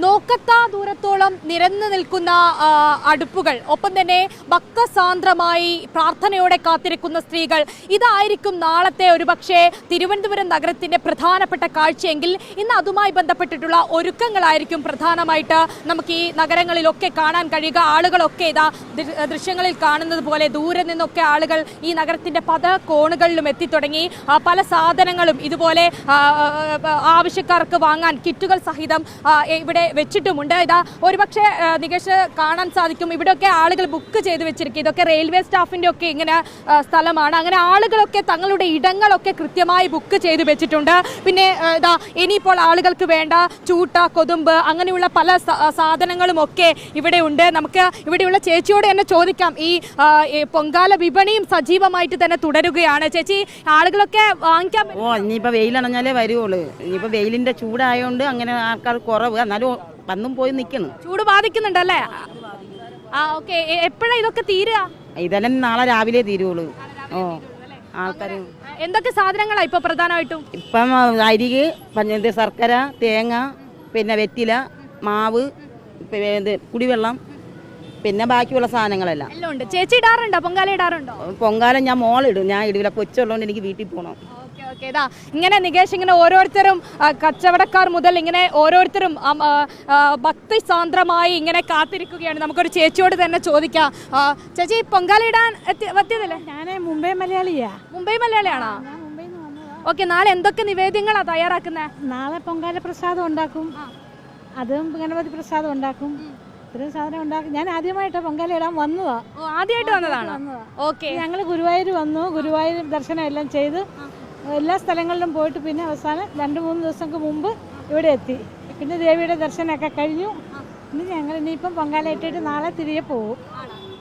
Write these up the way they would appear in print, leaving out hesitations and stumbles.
നോക്കത്താ ദൂരത്തോളം നിരന്നു നിൽക്കുന്ന അടുപ്പുകൾ, ഒപ്പം തന്നെ ഭക്തസാന്ദ്രമായി പ്രാർത്ഥനയോടെ കാത്തിരിക്കുന്ന സ്ത്രീകൾ, ഇതായിരിക്കും നാളത്തെ ഒരുപക്ഷെ തിരുവനന്തപുരം നഗരത്തിന്റെ പ്രധാനപ്പെട്ട കാഴ്ചയെങ്കിൽ ഇന്ന് അതുമായി ബന്ധപ്പെട്ടിട്ടുള്ള ഒരുക്കങ്ങളായിരിക്കും പ്രധാനമായിട്ട് നമുക്ക് ഈ നഗരങ്ങളിലൊക്കെ കാണാൻ കഴിയുക. ആളുകളൊക്കെ ഇതാ ദൃശ്യങ്ങളിൽ കാണുന്നത് പോലെ ദൂരെ നിന്നൊക്കെ ആളുകൾ ഈ നഗരത്തിന്റെ പല കോണുകളിലും എത്തിത്തുടങ്ങി. പല സാധനങ്ങളും ഇതുപോലെ ആവശ്യക്കാർക്ക് വാങ്ങാൻ കിറ്റുകൾ സഹിതം ഇവിടെ വെച്ചിട്ടുമുണ്ട്. ഇതാ ഒരുപക്ഷെ നികേഷ് കാണാൻ സാധിക്കും, ഇവിടെയൊക്കെ ആളുകൾ ബുക്ക് ചെയ്ത് വെച്ചിരിക്കും. ഇതൊക്കെ റെയിൽവേ സ്റ്റാഫിന്റെ ഒക്കെ ഇങ്ങനെ സ്ഥലമാണ്. അങ്ങനെ ആളുകളൊക്കെ തങ്ങളുടെ ഇടങ്ങളൊക്കെ കൃത്യമായി ബുക്ക് ചെയ്ത് വെച്ചിട്ടുണ്ട്. പിന്നെ ഇതാ ഇനിയിപ്പോൾ ആളുകൾക്ക് വേണ്ട ചൂട്ട, കൊതുമ്പ്, അങ്ങനെയുള്ള പല സാധനങ്ങളും ഒക്കെ ഇവിടെ ഉണ്ട്. നമുക്ക് ഇവിടെയുള്ള ചേച്ചിയോട് തന്നെ ചോദിക്കാം. ഈ പൊങ്കാല വിപണിയും സജീവമായിട്ട് തന്നെ തുടരുകയാണ്. ചേച്ചി, ആളുകളൊക്കെ വാങ്ങിക്കാൻ ഇനിയിപ്പോ വെയിലണഞ്ഞാലേ വരുവുള്ളൂ. ഇനിയിപ്പോ വെയിലിന്റെ ചൂടായോണ്ട് അങ്ങനെ ആൾക്കാർ കുറവ്, എന്നാലും വന്നും പോയി നിൽക്കണം. ചൂട് ബാധിക്കുന്നുണ്ടല്ലേ? ഓക്കെ. എപ്പോഴാ ഇതൊക്കെ തീരുക? ഇതെല്ലാം നാളെ രാവിലെ തീരുവുള്ളൂ. ആൾക്കാർ എന്തൊക്കെ സാധനങ്ങളാ ഇപ്പൊ പ്രധാനമായിട്ടും? ഇപ്പം അരിക്, ശർക്കര, തേങ്ങ, പിന്നെ വെറ്റില, മാവ്, കുടിവെള്ളം, പിന്നെ ബാക്കിയുള്ള സാധനങ്ങളെല്ലാം എല്ലാം ഉണ്ട്. ചേച്ചി ഇടാറുണ്ടോ? പൊങ്കാല ഇടാറുണ്ടോ? പൊങ്കാല ഞാൻ മോളിടും, ഞാൻ ഇടില്ല. കൊച്ചുള്ളതുകൊണ്ട് എനിക്ക് വീട്ടിൽ പോകണം. ഇങ്ങനെ നികേഷ്, ഇങ്ങനെ ഓരോരുത്തരും കച്ചവടക്കാർ മുതൽ ഇങ്ങനെ ഓരോരുത്തരും ഭക്തി സാന്ദ്രമായി ഇങ്ങനെ കാത്തിരിക്കുകയാണ്. നമുക്കൊരു ചേച്ചിയോട് തന്നെ ചോദിക്കാം. ചേച്ചി, പൊങ്കാല ഇടാൻ എത്തിയതല്ലേ? ഞാൻ മുംബൈ മലയാളിയാ. മുംബൈ മലയാളിയാണോ? ഓക്കെ. നാളെ എന്തൊക്കെ നിവേദ്യങ്ങളാ തയ്യാറാക്കുന്നത്? നാളെ പൊങ്കാല പ്രസാദം ഉണ്ടാക്കും, അതും ഗണപതി പ്രസാദം ഉണ്ടാക്കും. ഇത്രയും സാധനം ഉണ്ടാക്കും. ഞാൻ ആദ്യമായിട്ട് പൊങ്കാല ഇടാൻ വന്നതാ. ആദ്യമായിട്ട് വന്നതാണ്? ഓക്കെ. ഞങ്ങൾ ഗുരുവായൂർ വന്നു, ഗുരുവായൂർ ദർശനം എല്ലാം ചെയ്ത് എല്ലാ സ്ഥലങ്ങളിലും പോയിട്ട് പിന്നെ അവസാനം 2-3 ദിവസങ്ങൾക്ക് മുമ്പ് ഇവിടെ എത്തി. പിന്നെ ദേവിയുടെ ദർശനമൊക്കെ കഴിഞ്ഞു. ഇനി ഞങ്ങൾ ഇനിയിപ്പം പൊങ്കാല ഇട്ടിട്ട് നാളെ തിരികെ പോകും.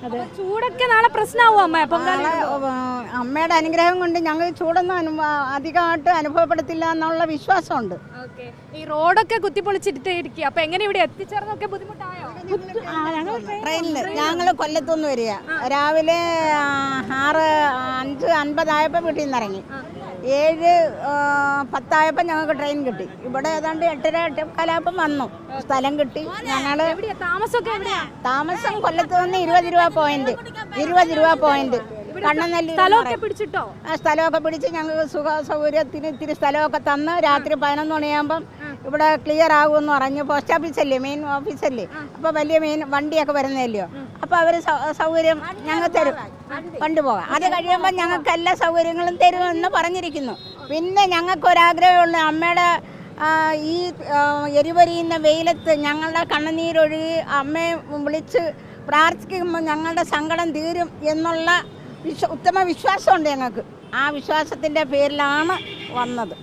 അതെ. ചൂടൊക്കെ നാളെ പ്രശ്നമാവും അമ്മ? പൊങ്കാല അമ്മയുടെ അനുഗ്രഹം കൊണ്ട് ഞങ്ങൾ ചൂടൊന്നും അധികമായിട്ട് അനുഭവപ്പെടുത്തില്ല എന്നുള്ള വിശ്വാസമുണ്ട്. ഈ റോഡൊക്കെ കുത്തിപ്പൊളിച്ചിട്ട് ഇരിക്കുക. അപ്പൊ എങ്ങനെ ഇവിടെ എത്തിച്ചേർന്നൊക്കെ ബുദ്ധിമുട്ടായോ? ട്രെയിനിൽ ഞങ്ങൾ കൊല്ലത്തുനിന്ന് വരിക. രാവിലെ 6:50 ആയപ്പോൾ വീട്ടിൽ നിന്ന് ഇറങ്ങി. 7:10 ഞങ്ങൾക്ക് ട്രെയിൻ കിട്ടി. ഇവിടെ ഏതാണ്ട് 8:15 വന്നു. സ്ഥലം കിട്ടി. ഞങ്ങൾ താമസം കൊല്ലത്ത് നിന്ന് 20 രൂപ പോയിന്റ്. 20 രൂപ പോയിന്റ്. കണ്ണനെല്ലി സ്ഥലമൊക്കെ പിടിച്ചിട്ടോ? സ്ഥലമൊക്കെ പിടിച്ച് ഞങ്ങൾക്ക് സുഖ സൗകര്യത്തിന് ഇത്തിരി സ്ഥലമൊക്കെ തന്ന് രാത്രി 11 മണിയാകുമ്പം ഇവിടെ ക്ലിയർ ആകുമെന്ന് പറഞ്ഞു. പോസ്റ്റ് ഓഫീസല്ലേ, മെയിൻ ഓഫീസല്ലേ, അപ്പോൾ വലിയ മെയിൻ വണ്ടിയൊക്കെ വരുന്നതല്ലയോ. അപ്പോൾ അവർ സൗകര്യം ഞങ്ങൾ തരും, കൊണ്ടുപോകാം. അത് കഴിയുമ്പോൾ ഞങ്ങൾക്ക് എല്ലാ സൗകര്യങ്ങളും തരുമെന്ന് പറഞ്ഞിരിക്കുന്നു. പിന്നെ ഞങ്ങൾക്കൊരാഗ്രഹമുള്ള അമ്മയുടെ ഈ എരിപൊരിയുന്ന വെയിലത്ത് ഞങ്ങളുടെ കണ്ണുനീരൊഴുകി അമ്മയെ വിളിച്ച് പ്രാർത്ഥിക്കുമ്പോൾ ഞങ്ങളുടെ സങ്കടം തീരും എന്നുള്ള ഉത്തമ വിശ്വാസമുണ്ട് ഞങ്ങൾക്ക്. ആ വിശ്വാസത്തിൻ്റെ പേരിലാണ് വന്നത്.